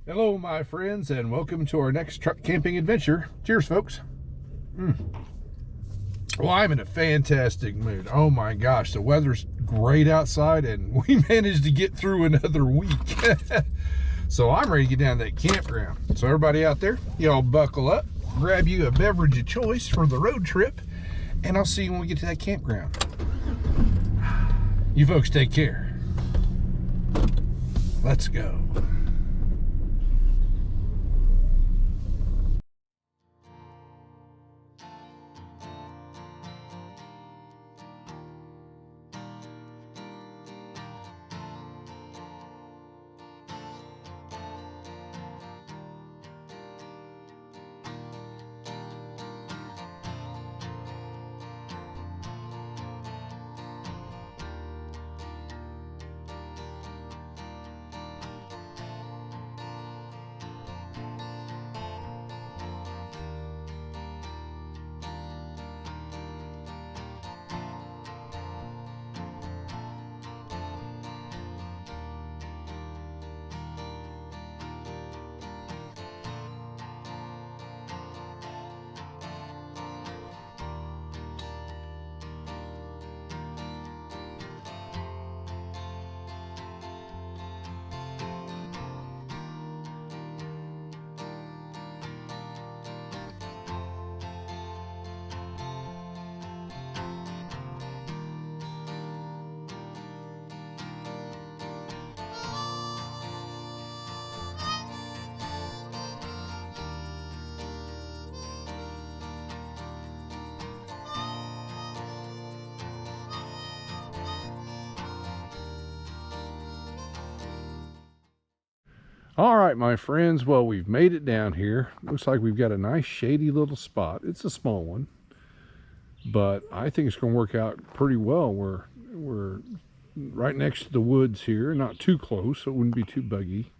Hello, my friends, and welcome to our next truck camping adventure. Cheers, folks. Well, I'm in a fantastic mood. Oh my gosh, the weather's great outside, and we managed to get through another week. So I'm ready to get down to that campground. So everybody out there, y'all buckle up, grab you a beverage of choice for the road trip, and I'll see you when we get to that campground. You folks take care. Let's go. All right, my friends, well, we've made it down here. Looks like we've got a nice shady little spot. It's a small one, but I think it's going to work out pretty well. We're right next to the woods here, not too close, so it wouldn't be too buggy.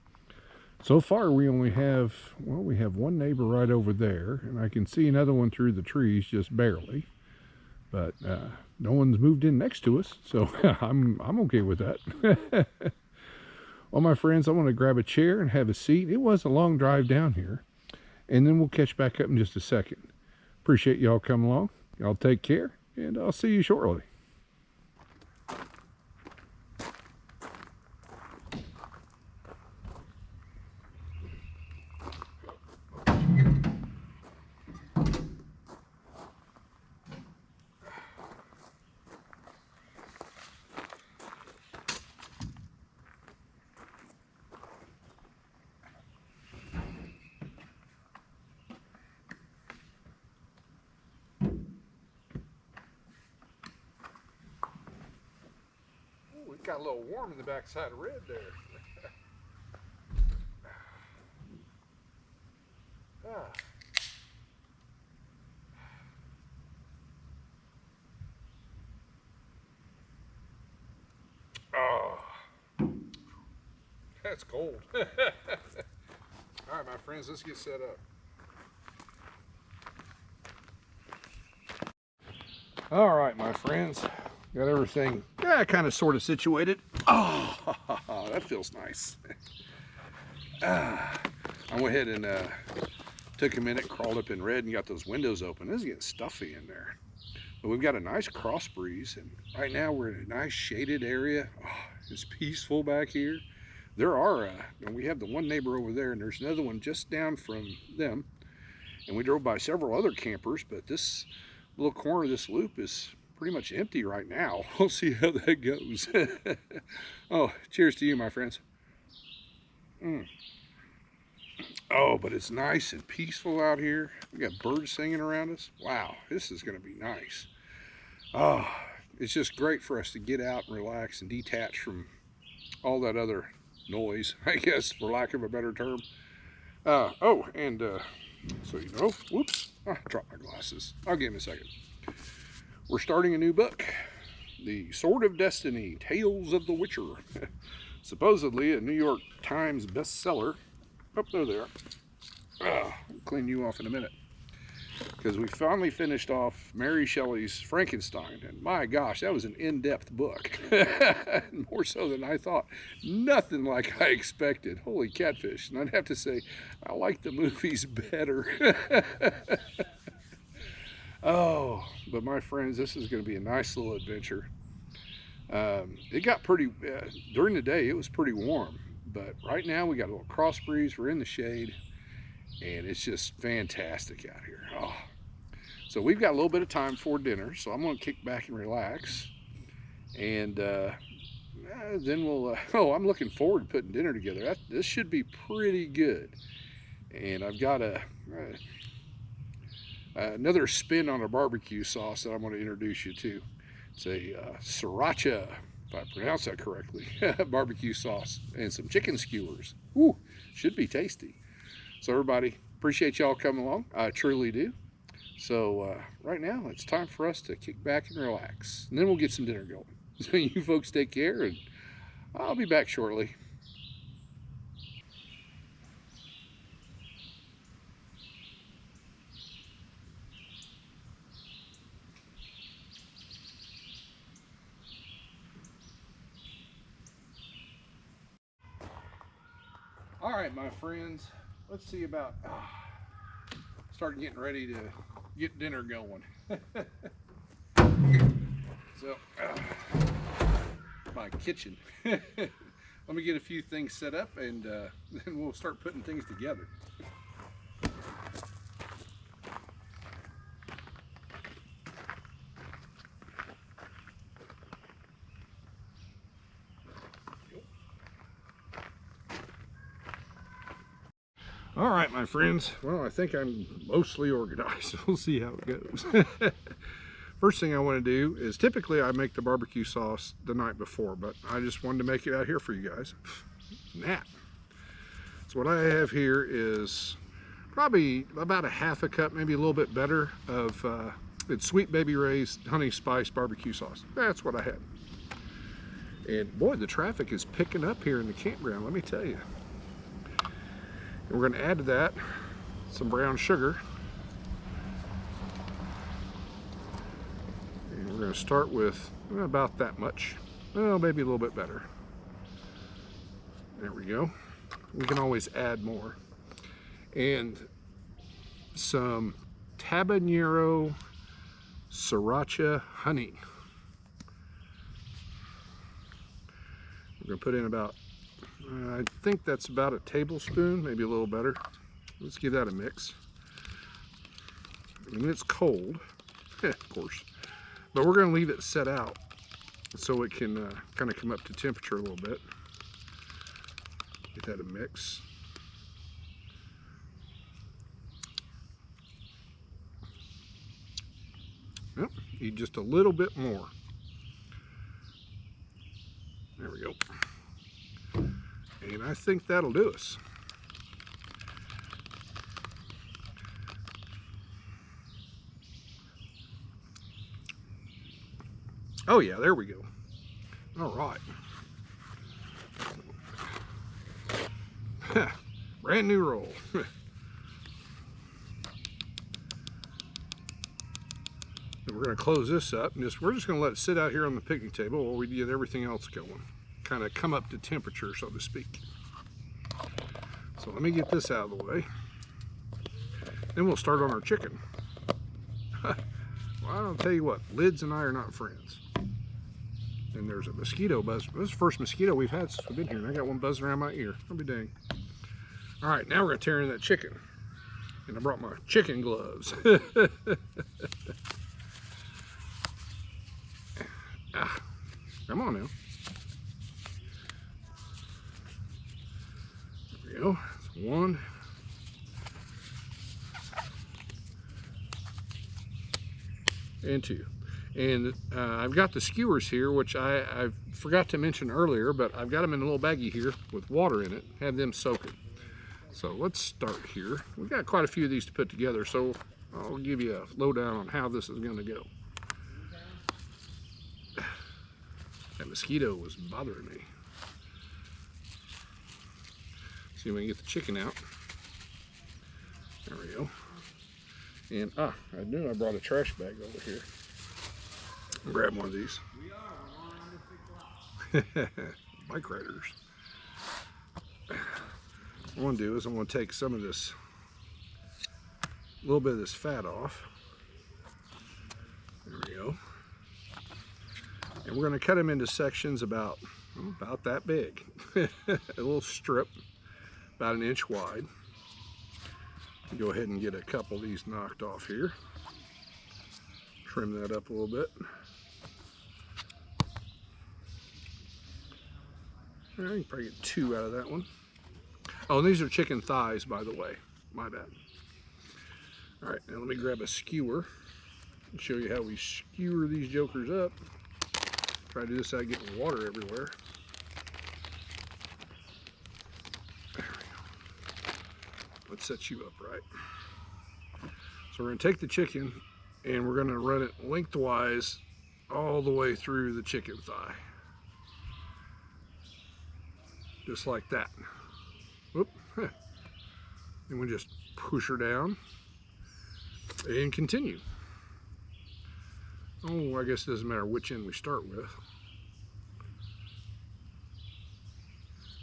So far, we only have, well, we have one neighbor right over there, and I can see another one through the trees, just barely. But no one's moved in next to us, so I'm okay with that. Well, my friends, I want to grab a chair and have a seat. It was a long drive down here, and then we'll catch back up in just a second. Appreciate y'all coming along. Y'all take care, and I'll see you shortly. It got a little warm in the backside of Red there. Ah. Oh, that's cold. All right, my friends, let's get set up. All right, my friends, got everything kind of sort of situated. Oh, that feels nice. I went ahead and took a minute, crawled up in Red and got those windows open. This is getting stuffy in there. But we've got a nice cross breeze, and right now we're in a nice shaded area. Oh, it's peaceful back here. There are, and we have the one neighbor over there, and there's another one just down from them. And we drove by several other campers, but this little corner of this loop is pretty much empty right now. We'll see how that goes. Oh, cheers to you, my friends. Oh, but it's nice and peaceful out here. We got birds singing around us. Wow, this is going to be nice. Oh, it's just great for us to get out and relax and detach from all that other noise, I guess, for lack of a better term. So you know, whoops, I dropped my glasses. I'll give him a second. We're starting a new book, The Sword of Destiny, Tales of the Witcher. Supposedly a New York Times bestseller. Oh, there they are. I'll clean you off in a minute. because we finally finished off Mary Shelley's Frankenstein, and my gosh, that was an in-depth book. More so than I thought. Nothing like I expected. Holy catfish. And I'd have to say, I like the movies better. Oh, but my friends, this is going to be a nice little adventure. It got pretty, during the day, it was pretty warm. But right now, we got a little cross breeze. We're in the shade, and it's just fantastic out here. Oh. So we've got a little bit of time for dinner, so I'm going to kick back and relax. And then we'll, oh, I'm looking forward to putting dinner together. This should be pretty good. And I've got another spin on a barbecue sauce that I'm going to introduce you to. It's a Sriracha, if I pronounce that correctly, barbecue sauce, and some chicken skewers. Woo, should be tasty. So everybody, appreciate y'all coming along. I truly do. So right now, it's time for us to kick back and relax. And then we'll get some dinner going. So you folks take care, and I'll be back shortly. All right, my friends, let's see about start getting ready to get dinner going. So, my kitchen. Let me get a few things set up, and then we'll start putting things together. All right, my friends. Well, I think I'm mostly organized. We'll see how it goes. First thing I want to do is, typically I make the barbecue sauce the night before, but I just wanted to make it out here for you guys. Nap. So what I have here is probably about a half a cup, maybe a little bit better, of it's Sweet Baby Ray's honey spice barbecue sauce. That's what I had. And boy, the traffic is picking up here in the campground, let me tell you. And we're going to add to that some brown sugar. And we're going to start with about that much. Well, maybe a little bit better. There we go. We can always add more. And some Tabanero Sriracha honey. We're going to put in about, I think that's about a tablespoon, maybe a little better. Let's give that a mix. And it's cold, of course, but we're going to leave it set out so it can kind of come up to temperature a little bit. Get that a mix. Yep, need just a little bit more. There we go. And I think that'll do us. Oh yeah, there we go. All right. Brand new roll. And we're going to close this up and we're just going to let it sit out here on the picnic table while we get everything else going. Kind of come up to temperature, so to speak. So let me get this out of the way. Then we'll start on our chicken. Well, I'll tell you what, Lids and I are not friends. And there's a mosquito buzz. This is the first mosquito we've had since we've been here, and I got one buzzing around my ear. I'll be dang. All right, now we're gonna tear in that chicken. And I brought my chicken gloves. Come on now. There we go. That's one. And two. And I've got the skewers here, which I forgot to mention earlier, but I've got them in a little baggie here with water in it. Have them soaking. So let's start here. We've got quite a few of these to put together, so I'll give you a lowdown on how this is going to go. That mosquito was bothering me. See if we can get the chicken out. There we go. And I knew I brought a trash bag over here. Grab one of these. Bike riders. What I want to do is I want to take some of this, a little bit of this fat off. There we go. And we're going to cut them into sections about that big. A little strip, about 1 inch wide. Go ahead and get a couple of these knocked off here. Trim that up a little bit. I can probably get 2 out of that one. Oh, and these are chicken thighs, by the way. My bad. All right, now let me grab a skewer and show you how we skewer these jokers up. Try to do this without getting water everywhere. There we go. Let's set you up right. So we're going to take the chicken and we're going to run it lengthwise all the way through the chicken thigh. Just like that. Whoop. And we just push her down and continue. Oh, I guess it doesn't matter which end we start with.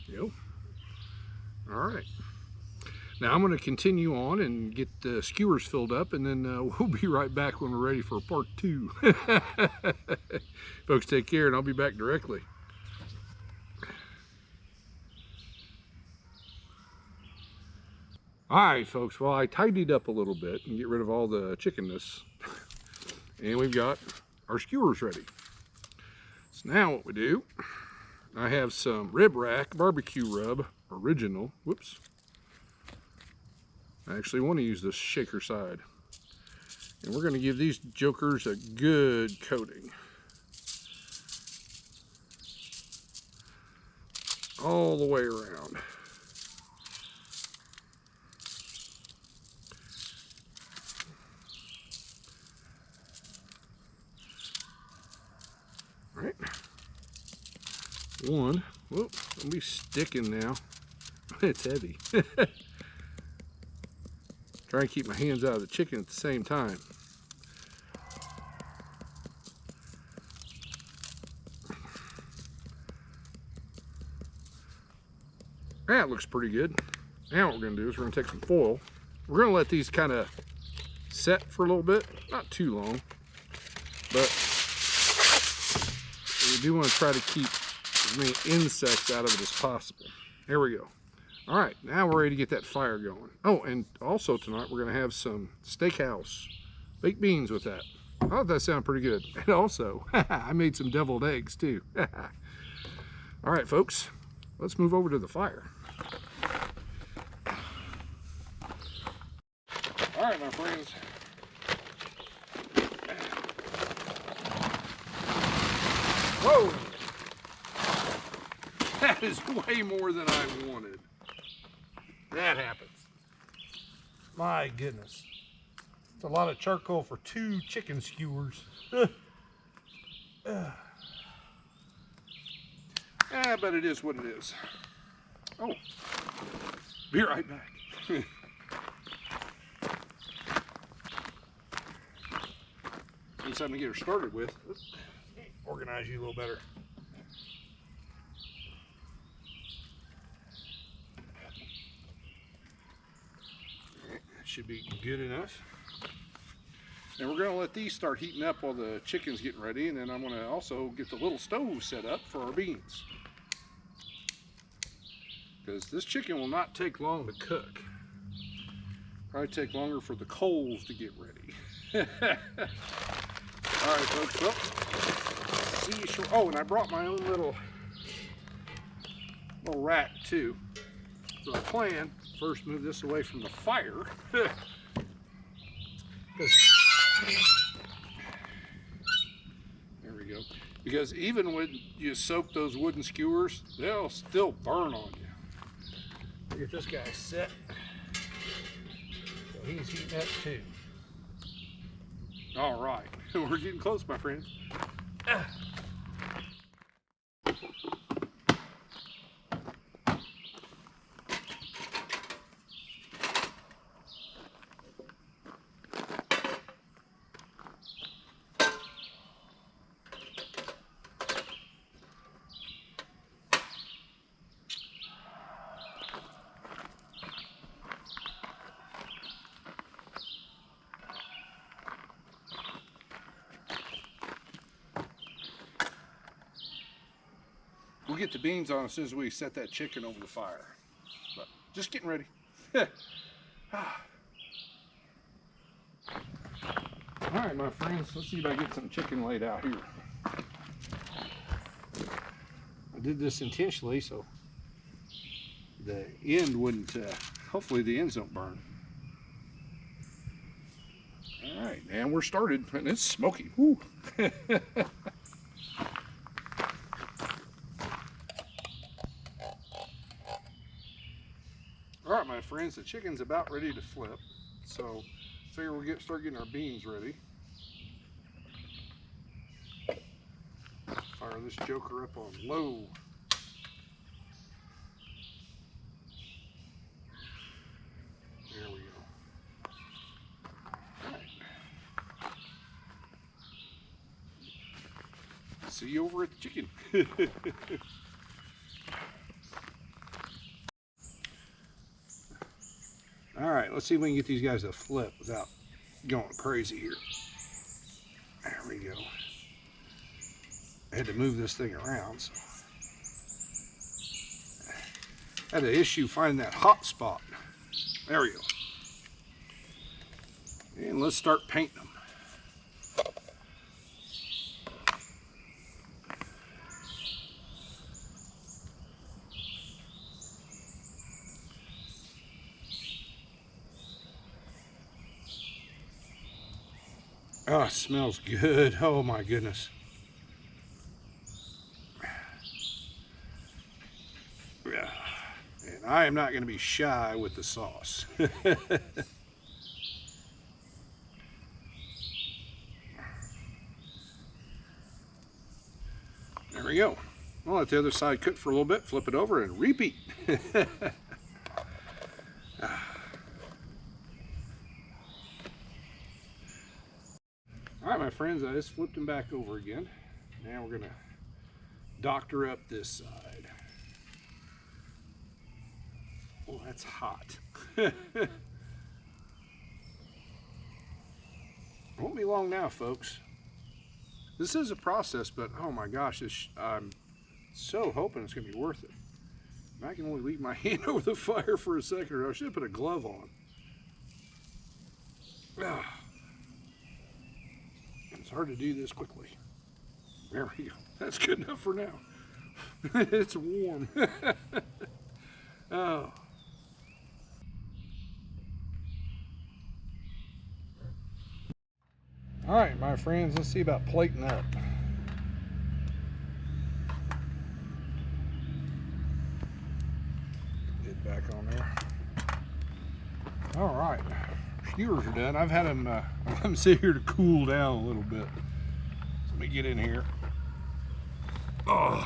Yep. All right. Now I'm going to continue on and get the skewers filled up, and then we'll be right back when we're ready for part 2. Folks, take care, and I'll be back directly. Alright folks, well I tidied up a little bit and get rid of all the chickenness. And we've got our skewers ready. So now what we do, I have some rib rack barbecue rub original. Whoops. I actually want to use this shaker side. And we're going to give these jokers a good coating. All the way around. Right. One. Whoop, don't be sticking now. It's heavy. Try and keep my hands out of the chicken at the same time. That looks pretty good. Now what we're going to do is we're going to take some foil. We're going to let these kind of set for a little bit. Not too long. But we do want to try to keep as many insects out of it as possible. There we go. All right, now we're ready to get that fire going. Oh, and also tonight we're going to have some steakhouse baked beans with that. I thought that sounded pretty good. And also, I made some deviled eggs too. All right, folks, let's move over to the fire. All right, my friends. Whoa! That is way more than I wanted. That happens. My goodness. It's a lot of charcoal for 2 chicken skewers. But it is what it is. Oh, be right back. Need something to get her started with. Let's organize you a little better. Should be good enough. And we're going to let these start heating up while the chicken's getting ready, and then I'm going to also get the little stove set up for our beans, because this chicken will not take long to cook. Probably take longer for the coals to get ready. All right, folks. Well, see you short. Oh, and I brought my own little rack too. So I plan first move this away from the fire. There we go. Because even when you soak those wooden skewers, they'll still burn on you. Get this guy set. So he's heating up too. All right, we're getting close, my friends. We'll get the beans on as soon as we set that chicken over the fire. But just getting ready. All right, my friends, let's see if I get some chicken laid out here. I did this intentionally so the end wouldn't, hopefully the ends don't burn. All right, and we're started, and it's smoky. Woo. All right, my friends, the chicken's about ready to flip, so figure we'll start getting our beans ready. Fire this joker up on low. There we go. All right. See you over at the chicken. All right, let's see if we can get these guys to flip without going crazy here. There we go. I had to move this thing around, so I had an issue finding that hot spot. There we go. And let's start painting them. Oh, it smells good. Oh my goodness. Yeah. And I am not going to be shy with the sauce. There we go. I'll let the other side cook for a little bit, flip it over, and repeat. All right, my friends, I just flipped them back over again. Now we're going to doctor up this side. Oh, that's hot. Won't be long now, folks. This is a process, but oh my gosh, I'm so hoping it's going to be worth it. I can only leave my hand over the fire for a second, or I should have put a glove on. It's hard to do this quickly. There we go. That's good enough for now. It's warm. Oh. All right, my friends, let's see about plating up. Get back on there. All right, skewers are done. I've had them, let them sit here to cool down a little bit. So let me get in here. Oh.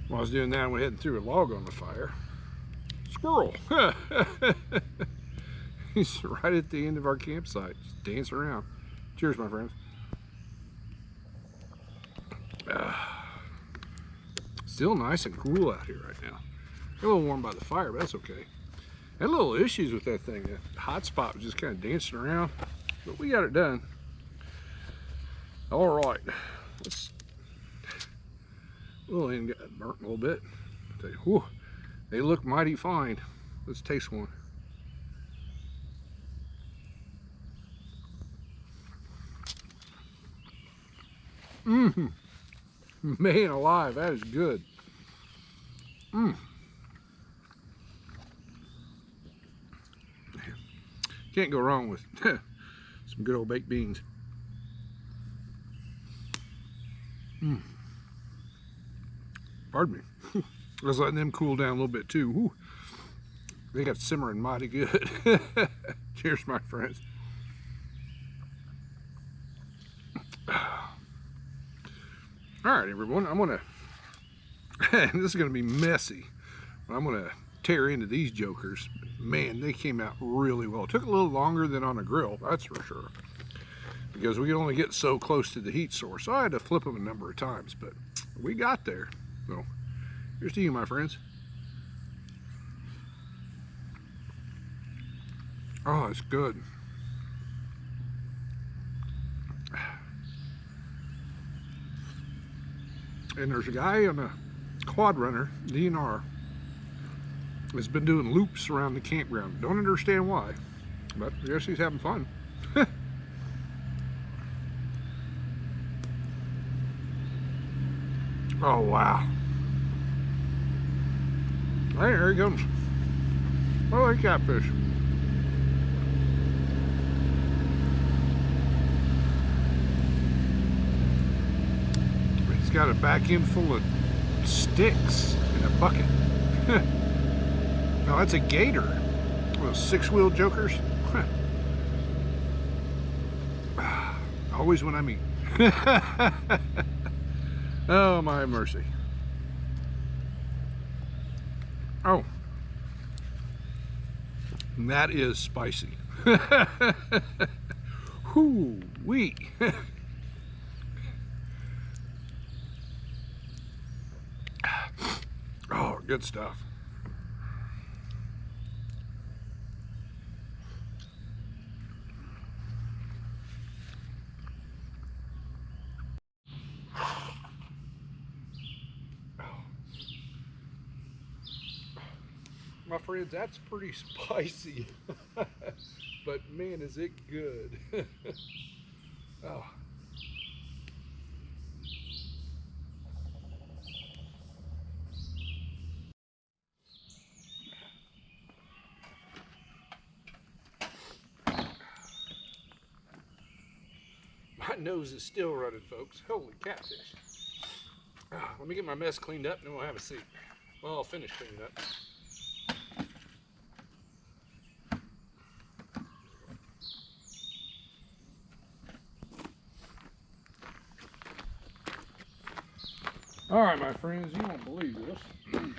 While I was doing that, I went ahead and threw a log on the fire. Squirrel. He's right at the end of our campsite, just dancing around. Cheers, my friends. Still nice and cool out here right now. A little warm by the fire, but that's okay. Had little issues with that thing. That hot spot was just kind of dancing around, but we got it done. All right, let's. Little end got burnt a little bit. Whew, they look mighty fine. Let's taste one. Man alive, that is good. Can't go wrong with some good old baked beans. Pardon me. I was letting them cool down a little bit too. Woo. They got simmering mighty good. Cheers, my friends. All right, everyone, I'm gonna, this is gonna be messy, but I'm gonna tear into these jokers. Man, they came out really well. It took a little longer than on a grill, that's for sure, because we could only get so close to the heat source. So I had to flip them a number of times, but we got there. So here's to you, my friends. Oh, it's good. And there's a guy on a quad runner, DNR, has been doing loops around the campground. Don't understand why, but I guess he's having fun. Oh, wow. Hey, there he comes. Oh, hey, catfish. He's got a back end full of sticks in a bucket. No, that's a gator. Those 6-wheel jokers. Always when I meet. Oh, my mercy. Oh. That is spicy. Whoo-wee. Oh, good stuff. My friends, that's pretty spicy. But man, is it good. Oh. My nose is still running, folks. Holy catfish. Let me get my mess cleaned up and then we'll have a seat. Well, I'll finish cleaning up. All right, my friends, you won't believe this. I'm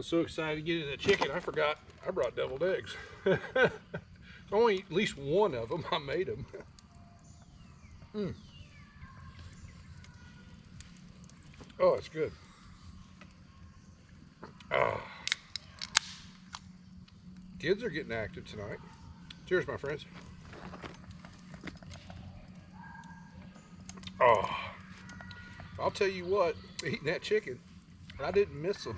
so excited to get into the chicken, I forgot I brought deviled eggs. Only at least one of them, I made them. Oh, it's good. Kids are getting active tonight. Cheers, my friends. Oh, I'll tell you what, eating that chicken, I didn't miss them.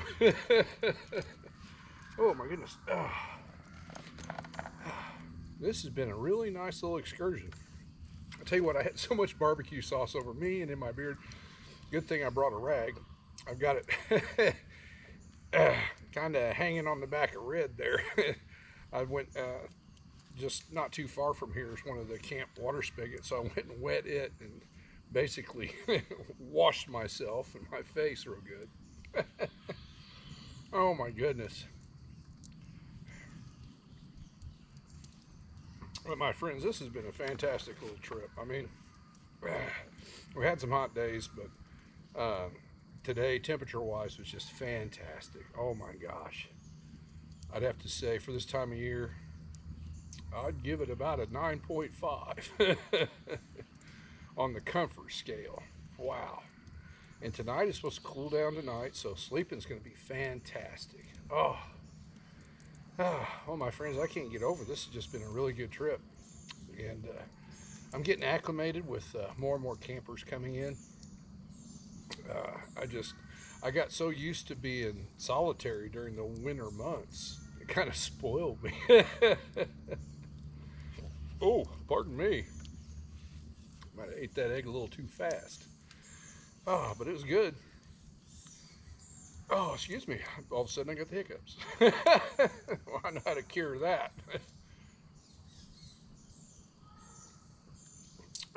Oh my goodness. This has been a really nice little excursion. I'll tell you what, I had so much barbecue sauce over me and in my beard. Good thing I brought a rag. I've got it kind of hanging on the back of red there. I went just not too far from here is one of the camp water spigots, so I went and wet it and basically washed myself and my face real good. Oh my goodness. Well, my friends, this has been a fantastic little trip. I mean, we had some hot days, but today, temperature-wise, was just fantastic. Oh my gosh. I'd have to say, for this time of year, I'd give it about a 9.5 on the comfort scale. Wow. And tonight is supposed to cool down tonight, so sleeping's going to be fantastic. Oh, my friends, I can't get over this. Has just been a really good trip. And I'm getting acclimated with more and more campers coming in. I got so used to being solitary during the winter months. It kind of spoiled me. Oh, pardon me. Might have ate that egg a little too fast. Oh, but it was good. Oh, excuse me. All of a sudden I got the hiccups. Well, I know how to cure that.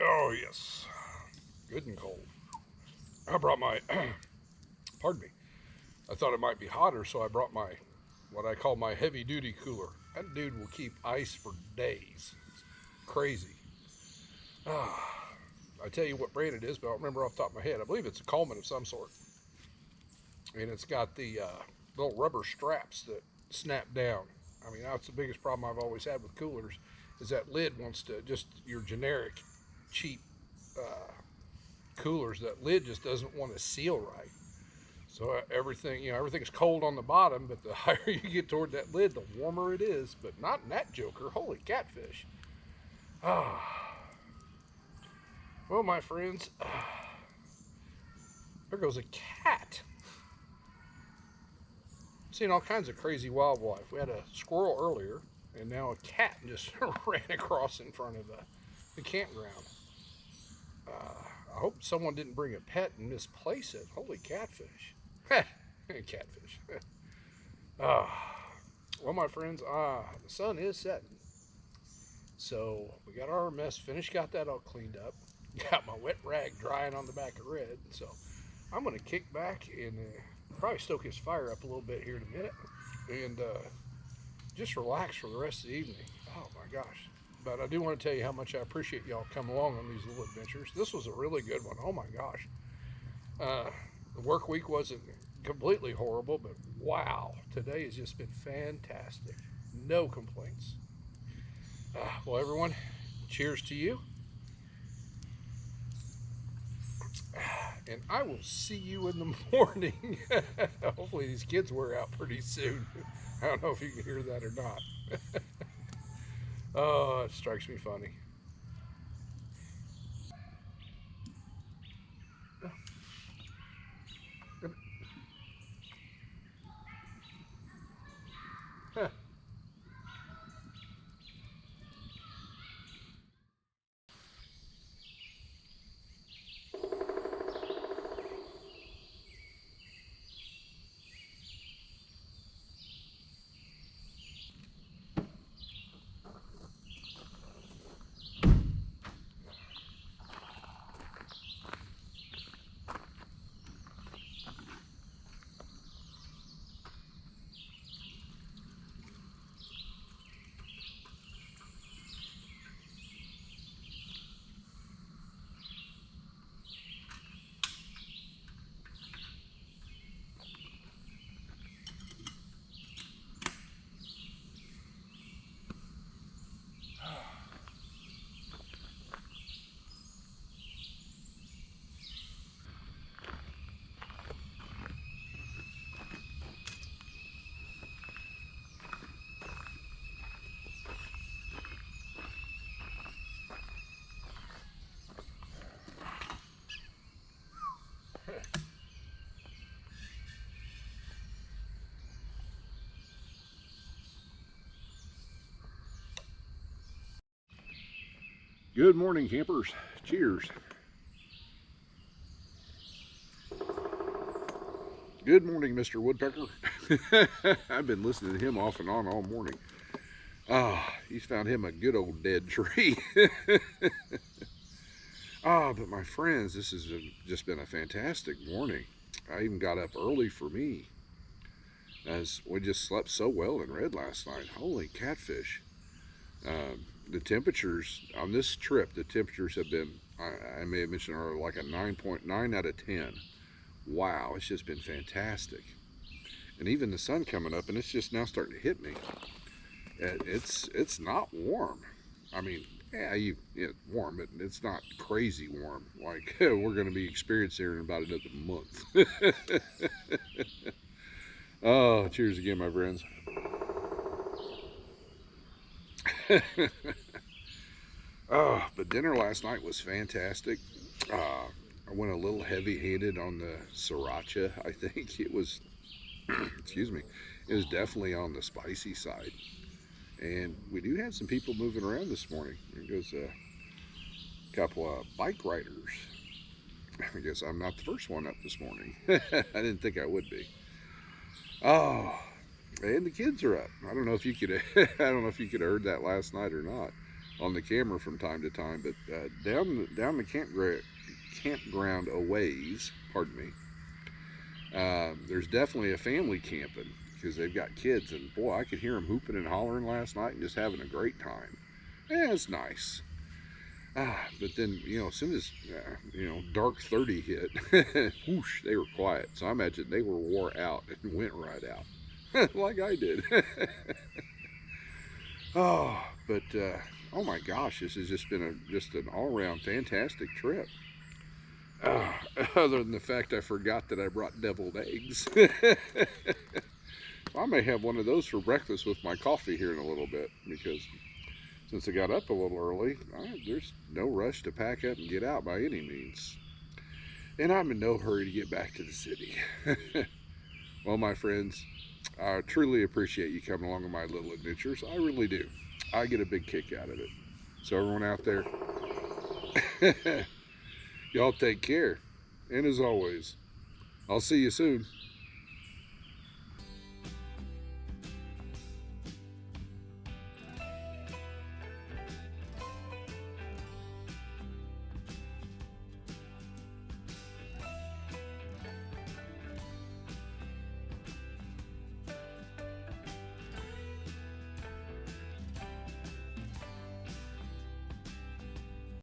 Oh, yes. Good and cold. I brought my, pardon me. I thought it might be hotter, so I brought my, what I call my heavy duty cooler. That dude will keep ice for days. It's crazy. I tell you what brand it is, but I don't remember off the top of my head. I believe it's a Coleman of some sort. And it's got the little rubber straps that snap down. I mean, that's the biggest problem I've always had with coolers, is that lid wants to, just your generic cheap coolers, that lid just doesn't want to seal right. So everything's cold on the bottom, but the higher you get toward that lid, the warmer it is. But not in that joker. Holy catfish. Well, my friends, There goes a cat. Seen all kinds of crazy wildlife. We had a squirrel earlier, and now a cat just ran across in front of the campground. I hope someone didn't bring a pet and misplace it. Holy catfish. Catfish. uh, well, my friends, the sun is setting. So we got our mess finished, got that all cleaned up. Got my wet rag drying on the back of Red. So I'm going to kick back and probably stoke his fire up a little bit here in a minute. And just relax for the rest of the evening. Oh my gosh. But I do want to tell you how much I appreciate y'all come along on these little adventures. This was a really good one. Oh my gosh. The work week wasn't completely horrible, but wow, today has just been fantastic. No complaints. Well, everyone, cheers to you. And I will see you in the morning. Hopefully these kids wear out pretty soon. I don't know if you can hear that or not. Oh, it strikes me funny. Good morning, campers. Cheers. Good morning, Mr. Woodpecker. I've been listening to him off and on all morning. He's found him a good old dead tree. But my friends, this has just been a fantastic morning. I even got up early for me, as we just slept so well in Red last night. Holy catfish. The temperatures on this trip, the temperatures have been, I may have mentioned, are like a 9.9 out of 10. Wow, it's just been fantastic. And even the sun coming up, and it's just now starting to hit me. It's not warm. I mean, yeah, it's warm, but it's not crazy warm like we're going to be experiencing here in about another month. Oh, cheers again, my friends. But dinner last night was fantastic. I went a little heavy-handed on the Sriracha. I think it was, excuse me, it was definitely on the spicy side. And we do have some people moving around this morning. There goes a couple of bike riders. I guess I'm not the first one up this morning. I didn't think I would be. Oh, and the kids are up. I don't know if you could. I don't know if you could have heard that last night or not on the camera from time to time. But down the campground a ways. Pardon me. There's definitely a family camping because they've got kids, and boy, I could hear them hooping and hollering last night and just having a great time. Yeah, it's nice. But then, as soon as, dark 30 hit, whoosh, they were quiet. So I imagine they were wore out and went right out, like I did. But oh my gosh, this has just been just an all-around fantastic trip. Other than the fact I forgot that I brought deviled eggs. I may have one of those for breakfast with my coffee here in a little bit, because since I got up a little early, there's no rush to pack up and get out by any means. and I'm in no hurry to get back to the city. Well, my friends, I truly appreciate you coming along on my little adventures. I really do. I get a big kick out of it. So everyone out there, y'all take care. And as always, I'll see you soon.